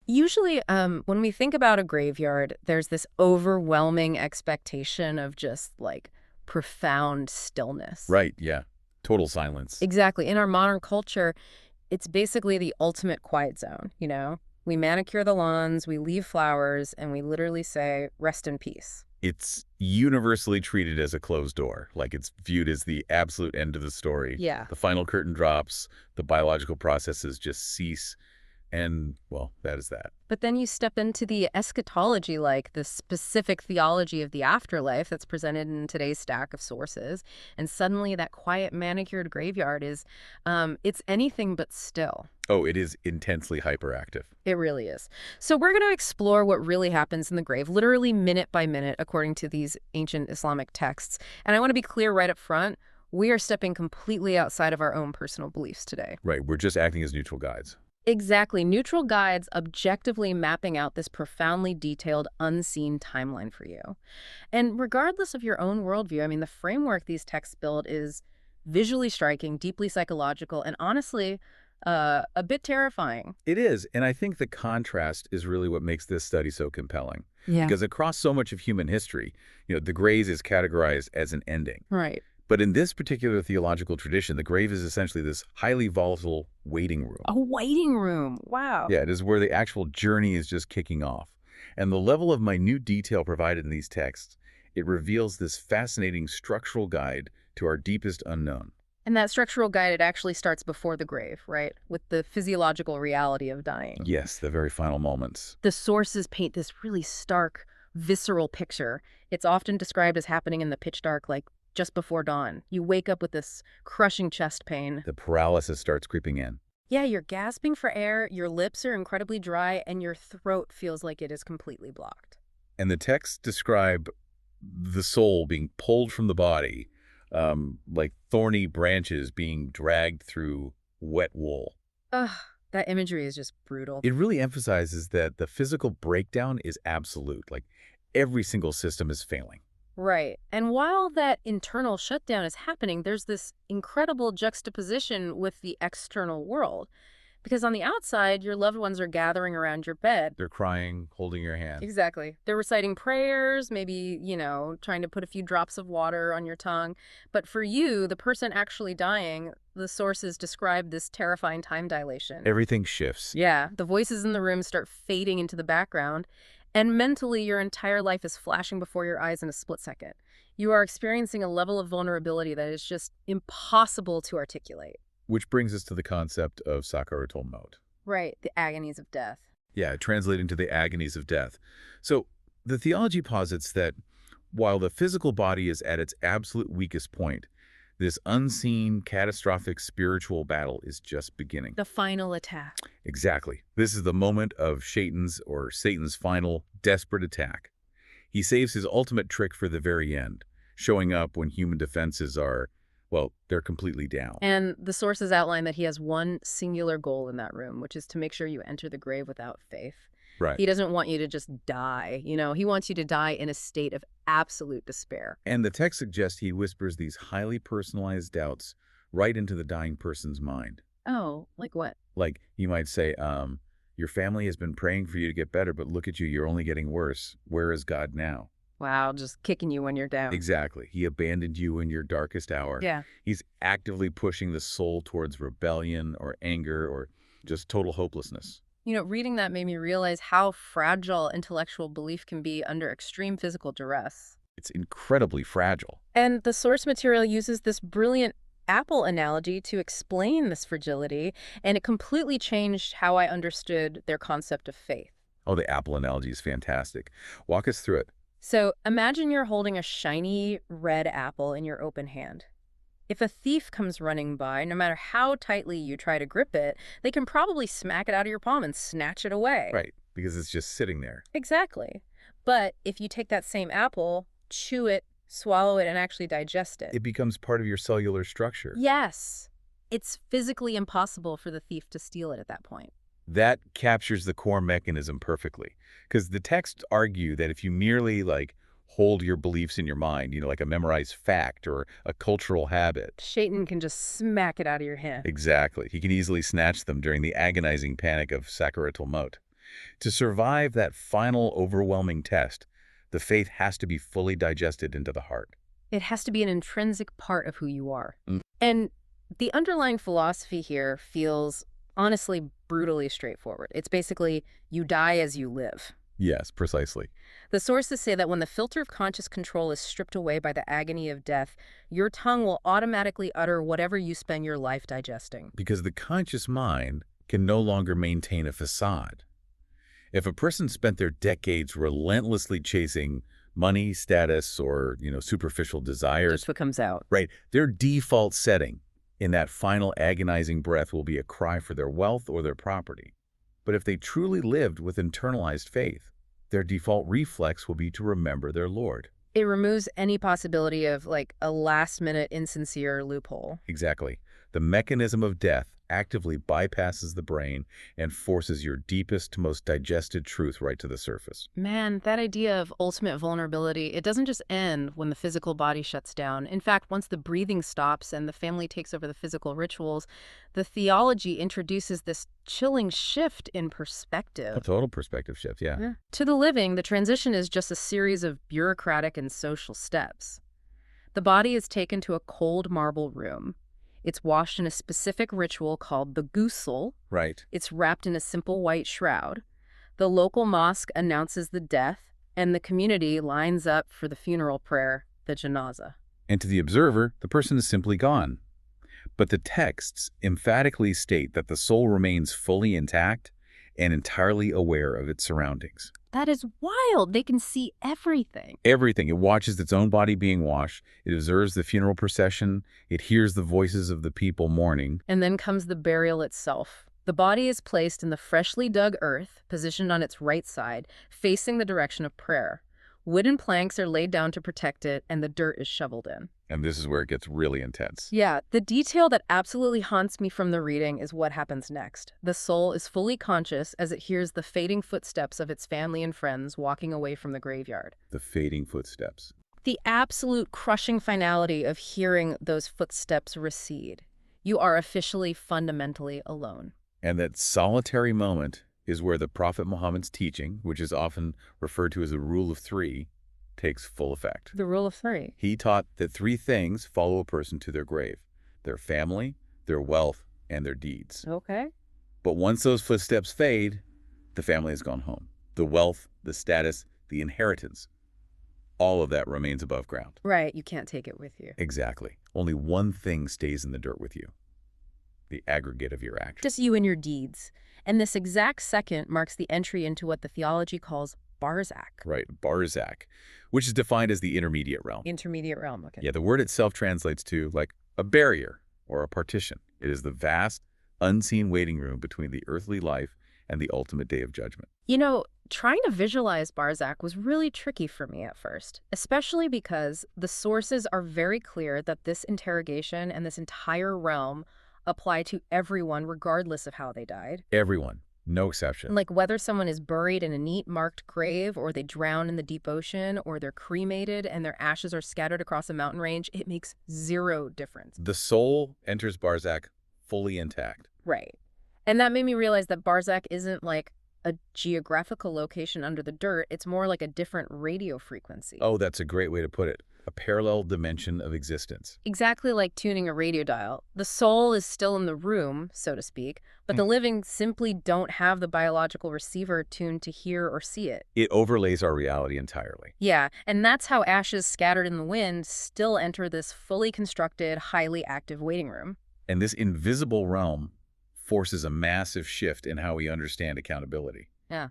Usually, when we think about a graveyard, there's this overwhelming expectation of just like profound stillness. Right, yeah. Total silence. Exactly. In our modern culture, it's basically the ultimate quiet zone, you know? We manicure the lawns, we leave flowers, and we literally say, rest in peace. It's universally treated as a closed door, like it's viewed as the absolute end of the story. Yeah. The final curtain drops, the biological processes just cease, and, well, that is that. But then you step into the eschatology, like the specific theology of the afterlife that's presented in today's stack of sources. And suddenly that quiet manicured graveyard is, it's anything but still. Oh, it is intensely hyperactive. It really is. So we're going to explore what really happens in the grave, literally minute by minute, according to these ancient Islamic texts. And I want to be clear right up front, we are stepping completely outside of our own personal beliefs today. Right, we're just acting as neutral guides. Exactly. Neutral guides objectively mapping out this profoundly detailed, unseen timeline for you. And regardless of your own worldview, I mean, the framework these texts build is visually striking, deeply psychological, and honestly, a bit terrifying. It is, and I think the contrast is really what makes this study so compelling. Yeah. Because across so much of human history, the grave is categorized as an ending. Right. But in this particular theological tradition, the grave is essentially this highly volatile waiting room. A waiting room. Wow. Yeah, it is where the actual journey is just kicking off. And the level of minute detail provided in these texts, it reveals this fascinating structural guide to our deepest unknown. And that structural guide, it actually starts before the grave, right? With the physiological reality of dying. Yes, the very final moments. The sources paint this really stark, visceral picture. It's often described as happening in the pitch dark, like just before dawn. You wake up with this crushing chest pain. The paralysis starts creeping in. Yeah, you're gasping for air, your lips are incredibly dry, and your throat feels like it is completely blocked. And the texts describe the soul being pulled from the body, like thorny branches being dragged through wet wool. Ugh, that imagery is just brutal. It really emphasizes that the physical breakdown is absolute. Like every single system is failing. Right. And while that internal shutdown is happening, there's this incredible juxtaposition with the external world. Because on the outside, your loved ones are gathering around your bed. They're crying, holding your hand. Exactly. They're reciting prayers, maybe, trying to put a few drops of water on your tongue. But for you, the person actually dying, the sources describe this terrifying time dilation. Everything shifts. Yeah. The voices in the room start fading into the background. And mentally, your entire life is flashing before your eyes in a split second. You are experiencing a level of vulnerability that is just impossible to articulate. Which brings us to the concept of Sakaratul Maut. Right, the agonies of death. Yeah, translating to the agonies of death. So the theology posits that while the physical body is at its absolute weakest point, this unseen, catastrophic spiritual battle is just beginning. The final attack. Exactly. This is the moment of Satan's final, desperate attack. He saves his ultimate trick for the very end, showing up when human defenses are, well, they're completely down. And the sources outline that he has one singular goal in that room, which is to make sure you enter the grave without faith. Right. He doesn't want you to just die. He wants you to die in a state of absolute despair. And the text suggests he whispers these highly personalized doubts right into the dying person's mind. Oh, like what? Like, you might say, your family has been praying for you to get better, but look at you, you're only getting worse. Where is God now? Wow, just kicking you when you're down. Exactly. He abandoned you in your darkest hour. Yeah. He's actively pushing the soul towards rebellion or anger or just total hopelessness. Reading that made me realize how fragile intellectual belief can be under extreme physical duress. It's incredibly fragile. And the source material uses this brilliant apple analogy to explain this fragility, and it completely changed how I understood their concept of faith. Oh, the apple analogy is fantastic. Walk us through it. So imagine you're holding a shiny red apple in your open hand. If a thief comes running by, no matter how tightly you try to grip it, they can probably smack it out of your palm and snatch it away. Right, because it's just sitting there. Exactly. But if you take that same apple, chew it, swallow it, and actually digest it. It becomes part of your cellular structure. Yes. It's physically impossible for the thief to steal it at that point. That captures the core mechanism perfectly. Because the texts argue that if you merely, hold your beliefs in your mind, like a memorized fact or a cultural habit. Satan can just smack it out of your hand. Exactly. He can easily snatch them during the agonizing panic of Sakaratul Maut. To survive that final overwhelming test, the faith has to be fully digested into the heart. It has to be an intrinsic part of who you are. Mm. And the underlying philosophy here feels honestly brutally straightforward. It's basically you die as you live. Yes, precisely. The sources say that when the filter of conscious control is stripped away by the agony of death, your tongue will automatically utter whatever you spend your life digesting. Because the conscious mind can no longer maintain a facade. If a person spent their decades relentlessly chasing money, status, or, superficial desires, Just what comes out. right, their default setting in that final agonizing breath will be a cry for their wealth or their property. But if they truly lived with internalized faith, their default reflex will be to remember their Lord. It removes any possibility of, like, a last-minute insincere loophole. Exactly. The mechanism of death actively bypasses the brain and forces your deepest, most digested truth right to the surface. Man, that idea of ultimate vulnerability, it doesn't just end when the physical body shuts down. In fact, once the breathing stops and the family takes over the physical rituals, the theology introduces this chilling shift in A perspective. total perspective shift, yeah. Yeah. To the living, the transition is just a series of bureaucratic and social steps. The body is taken to a cold marble room. It's washed in a specific ritual called the ghusl. Right. It's wrapped in a simple white shroud. The local mosque announces the death, and the community lines up for the funeral prayer, the janazah. And to the observer, the person is simply gone. But the texts emphatically state that the soul remains fully intact and entirely aware of its surroundings. That is wild. They can see everything. Everything. It watches its own body being washed. It observes the funeral procession. It hears the voices of the people mourning. And then comes the burial itself. The body is placed in the freshly dug earth, positioned on its right side, facing the direction of prayer. Wooden planks are laid down to protect it, and the dirt is shoveled in. And this is where it gets really intense. Yeah, the detail that absolutely haunts me from the reading is what happens next. The soul is fully conscious as it hears the fading footsteps of its family and friends walking away from the graveyard. The fading footsteps. The absolute crushing finality of hearing those footsteps recede. You are officially fundamentally alone. And that solitary moment is where the Prophet Muhammad's teaching, which is often referred to as the rule of three, takes full effect. The rule of three. He taught that three things follow a person to their grave: their family, their wealth, and their deeds. Okay. But once those footsteps fade, the family has gone home. The wealth, the status, the inheritance, all of that remains above ground. Right, you can't take it with you. Exactly. Only one thing stays in the dirt with you: the aggregate of your actions. Just you and your deeds. And this exact second marks the entry into what the theology calls barzakh. Right, barzakh, which is defined as the intermediate realm. Intermediate realm, okay. Yeah, the word itself translates to like a barrier or a partition. It is the vast, unseen waiting room between the earthly life and the ultimate day of judgment. You know, trying to visualize barzakh was really tricky for me at first, especially because the sources are very clear that this interrogation and this entire realm apply to everyone regardless of how they died. Everyone, no exception. Like whether someone is buried in a neat marked grave or they drown in the deep ocean or they're cremated and their ashes are scattered across a mountain range, it makes zero difference. The soul enters barzakh fully intact. Right. And that made me realize that barzakh isn't like a geographical location under the dirt. It's more like a different radio frequency. Oh, that's a great way to put it. A parallel dimension of existence. Exactly like tuning a radio dial. The soul is still in the room, so to speak, but the living simply don't have the biological receiver tuned to hear or see it. It overlays our reality entirely. Yeah, and that's how ashes scattered in the wind still enter this fully constructed, highly active waiting room. And this invisible realm forces a massive shift in how we understand accountability. Yeah.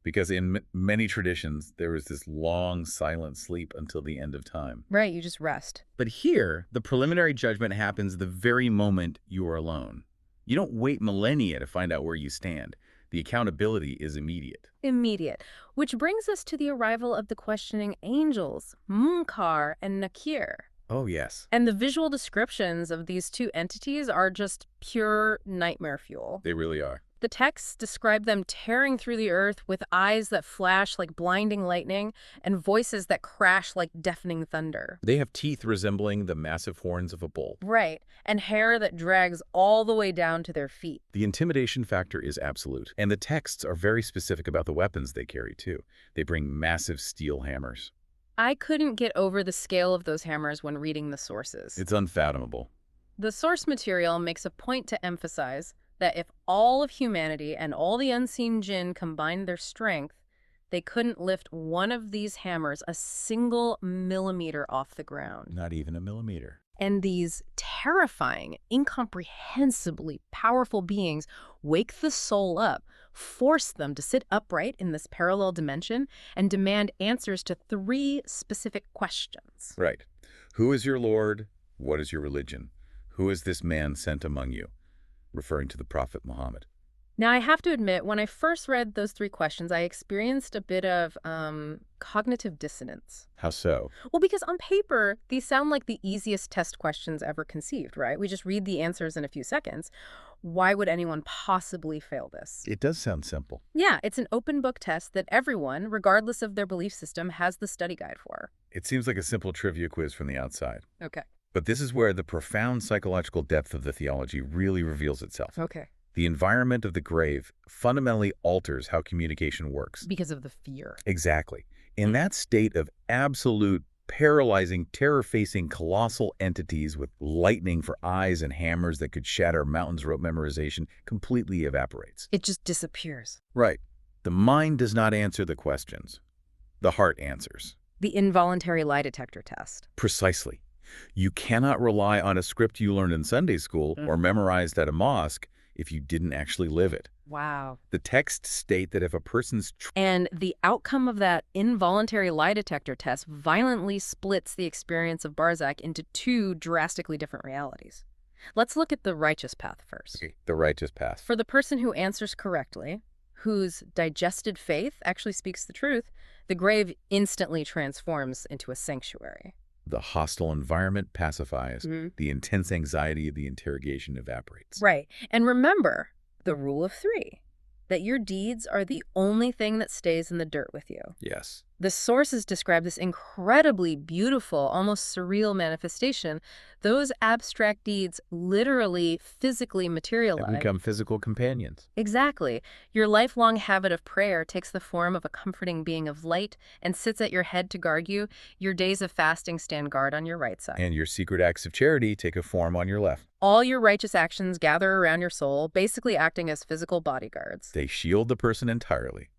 Because in many traditions, there is this long, silent sleep until the end of time. Right, you just rest. But here, the preliminary judgment happens the very moment you are alone. You don't wait millennia to find out where you stand. The accountability is immediate. Immediate. Which brings us to the arrival of the questioning angels, Munkar and Nakir. Oh, yes. And the visual descriptions of these two entities are just pure nightmare fuel. They really are. The texts describe them tearing through the earth with eyes that flash like blinding lightning and voices that crash like deafening thunder. They have teeth resembling the massive horns of a bull. Right, and hair that drags all the way down to their feet. The intimidation factor is absolute, and the texts are very specific about the weapons they carry, too. They bring massive steel hammers. I couldn't get over the scale of those hammers when reading the sources. It's unfathomable. The source material makes a point to emphasize that if all of humanity and all the unseen jinn combined their strength, they couldn't lift one of these hammers a single millimeter off the ground. Not even a millimeter. And these terrifying, incomprehensibly powerful beings wake the soul up, force them to sit upright in this parallel dimension, and demand answers to 3 specific questions. Right. Who is your Lord? What is your religion? Who is this man sent among you? Referring to the Prophet Muhammad. Now, I have to admit, when I first read those 3 questions, I experienced a bit of cognitive dissonance. How so? Well, because on paper, these sound like the easiest test questions ever conceived, right? We just read the answers in a few seconds. Why would anyone possibly fail this? It does sound simple. Yeah, it's an open book test that everyone, regardless of their belief system, has the study guide for. It seems like a simple trivia quiz from the outside. Okay. But this is where the profound psychological depth of the theology really reveals itself. Okay. The environment of the grave fundamentally alters how communication works. Because of the fear. Exactly. In that state of absolute, paralyzing, terror-facing colossal entities with lightning for eyes and hammers that could shatter mountains, rote memorization completely evaporates. It just disappears. Right. The mind does not answer the questions. The heart answers. The involuntary lie detector test. Precisely. You cannot rely on a script you learned in Sunday school or memorized at a mosque if you didn't actually live it. Wow. The texts state that if a person's And the outcome of that involuntary lie detector test violently splits the experience of Barzakh into 2 drastically different realities. Let's look at the righteous path first. the righteous path. For the person who answers correctly, whose digested faith actually speaks the truth, the grave instantly transforms into a sanctuary. The hostile environment pacifies. The intense anxiety of the interrogation evaporates. Right. And remember the rule of 3, that your deeds are the only thing that stays in the dirt with you. Yes. The sources describe this incredibly beautiful, almost surreal manifestation. Those abstract deeds literally, physically materialize. And become physical companions. Exactly. Your lifelong habit of prayer takes the form of a comforting being of light and sits at your head to guard you. Your days of fasting stand guard on your right side. And your secret acts of charity take a form on your left. All your righteous actions gather around your soul, basically acting as physical bodyguards. They shield the person entirely.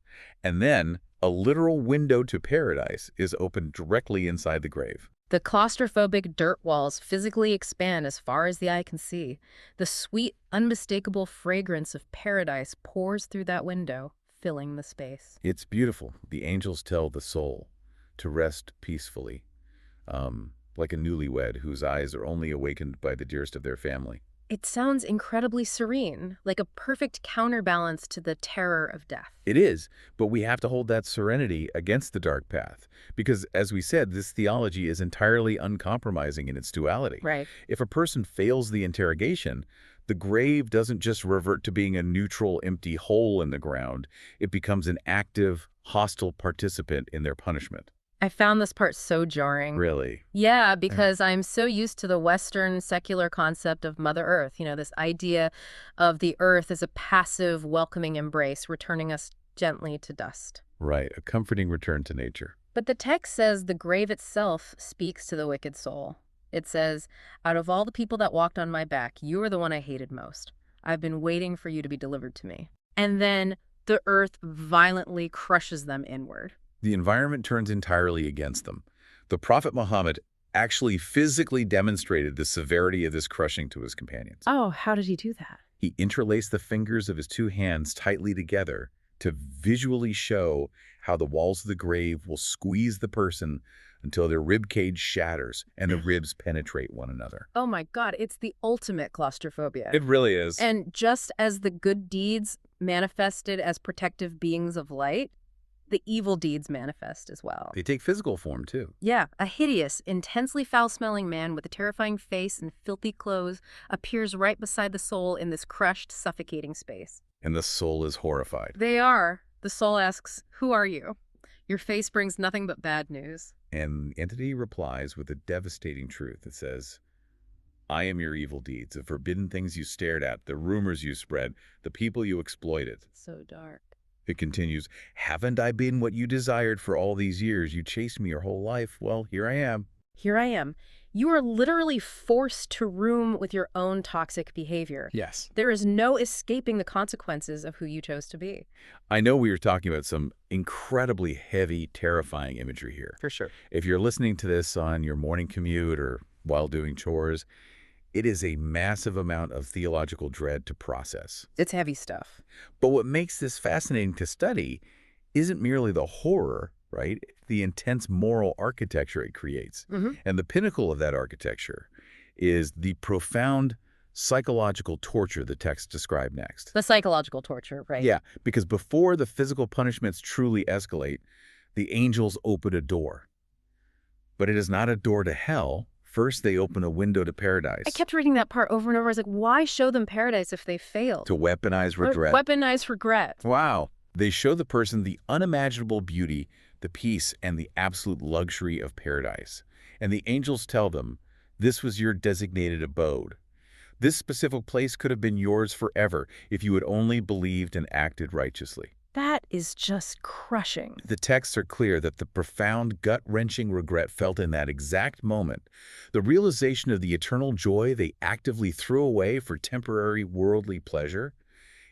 And then a literal window to paradise is opened directly inside the grave. The claustrophobic dirt walls physically expand as far as the eye can see. The sweet, unmistakable fragrance of paradise pours through that window, filling the space. It's beautiful. The angels tell the soul to rest peacefully, like a newlywed whose eyes are only awakened by the dearest of their family. It sounds incredibly serene, like a perfect counterbalance to the terror of death. It is, but we have to hold that serenity against the dark path, because, as we said, this theology is entirely uncompromising in its duality. Right. If a person fails the interrogation, the grave doesn't just revert to being a neutral, empty hole in the ground. It becomes an active, hostile participant in their punishment. I found this part so jarring. Really? Yeah, because I'm so used to the Western secular concept of Mother Earth, this idea of the earth as a passive, welcoming embrace, returning us gently to dust. Right, a comforting return to nature. But the text says the grave itself speaks to the wicked soul. It says, out of all the people that walked on my back, you are the one I hated most. I've been waiting for you to be delivered to me. And then the earth violently crushes them inward. The environment turns entirely against them. The Prophet Muhammad actually physically demonstrated the severity of this crushing to his companions. Oh, how did he do that? He interlaced the fingers of his 2 hands tightly together to visually show how the walls of the grave will squeeze the person until their rib cage shatters and the ribs penetrate one another. Oh my God, it's the ultimate claustrophobia. It really is. And just as the good deeds manifested as protective beings of light, the evil deeds manifest as well. They take physical form, too. Yeah, a hideous, intensely foul-smelling man with a terrifying face and filthy clothes appears right beside the soul in this crushed, suffocating space. And the soul is horrified. They are. The soul asks, "Who are you?" Your face brings nothing but bad news. And the entity replies with a devastating truth. It says, I am your evil deeds, the forbidden things you stared at, the rumors you spread, the people you exploited. So dark. It continues, haven't I been what you desired for all these years? You chased me your whole life. Well, here I am. Here I am. You are literally forced to room with your own toxic behavior. Yes. There is no escaping the consequences of who you chose to be. I know we were talking about some incredibly heavy, terrifying imagery here. For sure. If you're listening to this on your morning commute or while doing chores, it is a massive amount of theological dread to process. It's heavy stuff. But what makes this fascinating to study isn't merely the horror, right? The intense moral architecture it creates. And the pinnacle of that architecture is the profound psychological torture the text described next. The psychological torture, right? Yeah, because before the physical punishments truly escalate, the angels open a door. But it is not a door to hell. First, they open a window to paradise. I kept reading that part over and over. I was like, why show them paradise if they failed? To weaponize regret. Weaponize regret. Wow. They show the person the unimaginable beauty, the peace, and the absolute luxury of paradise. And the angels tell them, this was your designated abode. This specific place could have been yours forever if you had only believed and acted righteously. That is just crushing. The texts are clear that the profound, gut-wrenching regret felt in that exact moment, the realization of the eternal joy they actively threw away for temporary worldly pleasure,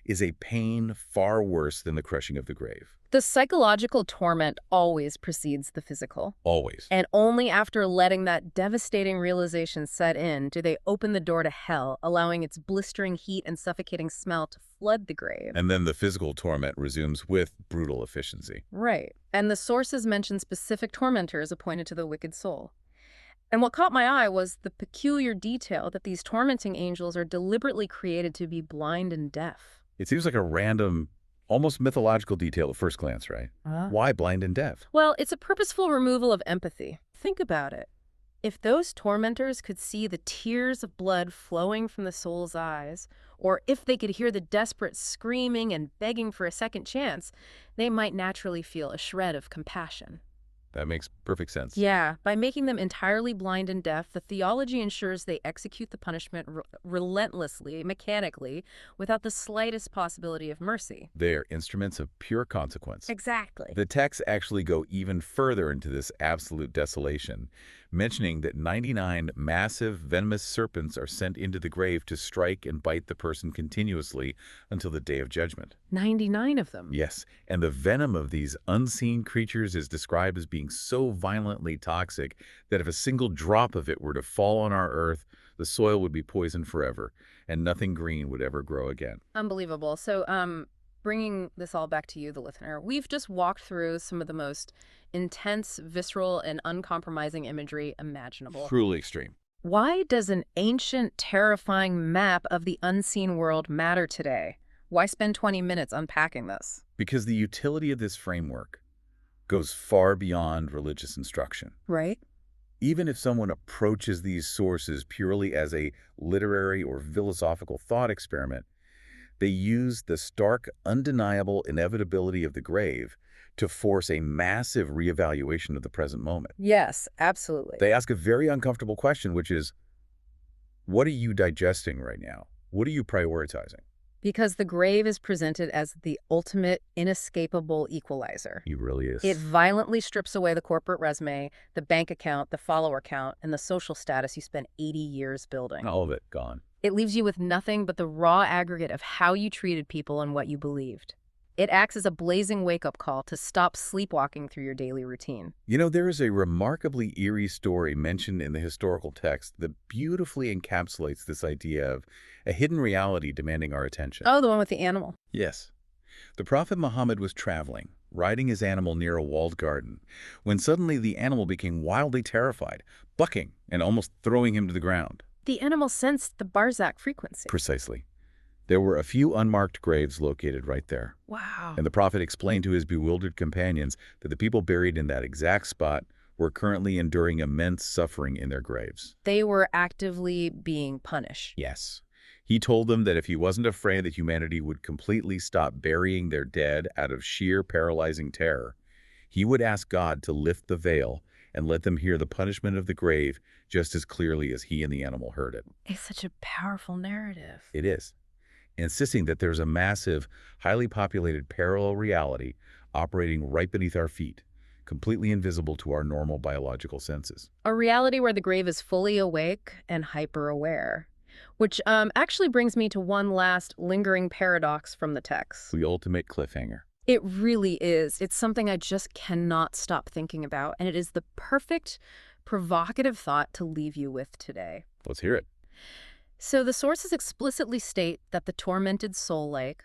is a pain far worse than the crushing of the grave. The psychological torment always precedes the physical. Always. And only after letting that devastating realization set in do they open the door to hell, allowing its blistering heat and suffocating smell to flood the grave. And then the physical torment resumes with brutal efficiency. Right. And the sources mention specific tormentors appointed to the wicked soul. And what caught my eye was the peculiar detail that these tormenting angels are deliberately created to be blind and deaf. It seems like a random, almost mythological detail at first glance, right? Why blind and deaf? Well, it's a purposeful removal of empathy. Think about it. If those tormentors could see the tears of blood flowing from the soul's eyes, or if they could hear the desperate screaming and begging for a second chance, they might naturally feel a shred of compassion. That makes perfect sense. Yeah, by making them entirely blind and deaf, the theology ensures they execute the punishment relentlessly, mechanically, without the slightest possibility of mercy. They are instruments of pure consequence. Exactly. The texts actually go even further into this absolute desolation, mentioning that 99 massive venomous serpents are sent into the grave to strike and bite the person continuously until the day of judgment. 99 of them. Yes, and the venom of these unseen creatures is described as being so violently toxic that if a single drop of it were to fall on our earth, the soil would be poisoned forever, and nothing green would ever grow again. Unbelievable. So, bringing this all back to you, the listener, we've just walked through some of the most intense, visceral, and uncompromising imagery imaginable. Truly extreme. Why does an ancient, terrifying map of the unseen world matter today? Why spend 20 minutes unpacking this? Because the utility of this framework goes far beyond religious instruction. Right? Even if someone approaches these sources purely as a literary or philosophical thought experiment, they use the stark, undeniable inevitability of the grave to force a massive reevaluation of the present moment. Yes, absolutely. They ask a very uncomfortable question, which is, what are you digesting right now? What are you prioritizing? Because the grave is presented as the ultimate, inescapable equalizer. He really is. It violently strips away the corporate resume, the bank account, the follower count, and the social status you spent 80 years building. All of it gone. It leaves you with nothing but the raw aggregate of how you treated people and what you believed. It acts as a blazing wake-up call to stop sleepwalking through your daily routine. You know, there is a remarkably eerie story mentioned in the historical text that beautifully encapsulates this idea of a hidden reality demanding our attention. Oh, the one with the animal. Yes. The Prophet Muhammad was traveling, riding his animal near a walled garden, when suddenly the animal became wildly terrified, bucking and almost throwing him to the ground. The animal sensed the Barzakh frequency. Precisely. There were a few unmarked graves located right there. Wow. And the Prophet explained to his bewildered companions that the people buried in that exact spot were currently enduring immense suffering in their graves. They were actively being punished. Yes. He told them that if he wasn't afraid that humanity would completely stop burying their dead out of sheer paralyzing terror, he would ask God to lift the veil and let them hear the punishment of the grave just as clearly as he and the animal heard it. It's such a powerful narrative. It is, insisting that there's a massive, highly populated parallel reality operating right beneath our feet, completely invisible to our normal biological senses. A reality where the grave is fully awake and hyper-aware. Which actually brings me to one last lingering paradox from the text. The ultimate cliffhanger. It really is. It's something I just cannot stop thinking about, and it is the perfect, provocative thought to leave you with today. Let's hear it. So the sources explicitly state that the tormented soul lake,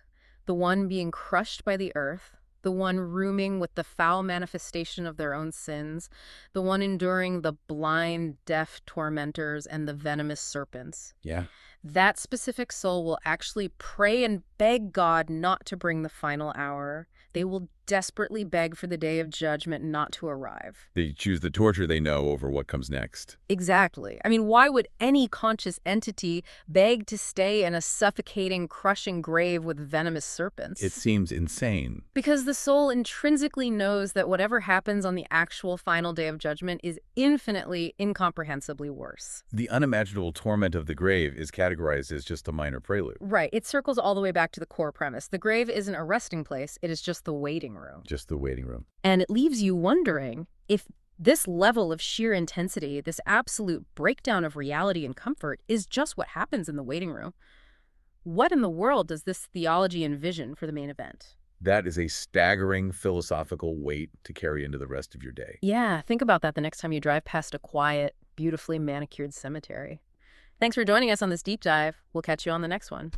the one being crushed by the earth, the one rooming with the foul manifestation of their own sins, the one enduring the blind, deaf tormentors and the venomous serpents. Yeah. That specific soul will actually pray and beg God not to bring the final hour. They will desperately beg for the day of judgment not to arrive. They choose the torture they know over what comes next. Exactly. I mean, why would any conscious entity beg to stay in a suffocating, crushing grave with venomous serpents? It seems insane. Because the soul intrinsically knows that whatever happens on the actual final day of judgment is infinitely, incomprehensibly worse. The unimaginable torment of the grave is categorized as just a minor prelude. Right. It circles all the way back to the core premise. The grave isn't a resting place. It is just the waiting room. Just the waiting room. And it leaves you wondering if this level of sheer intensity, this absolute breakdown of reality and comfort, is just what happens in the waiting room. What in the world does this theology envision for the main event? That is a staggering philosophical weight to carry into the rest of your day. Yeah, think about that the next time you drive past a quiet, beautifully manicured cemetery. Thanks for joining us on this deep dive. We'll catch you on the next one.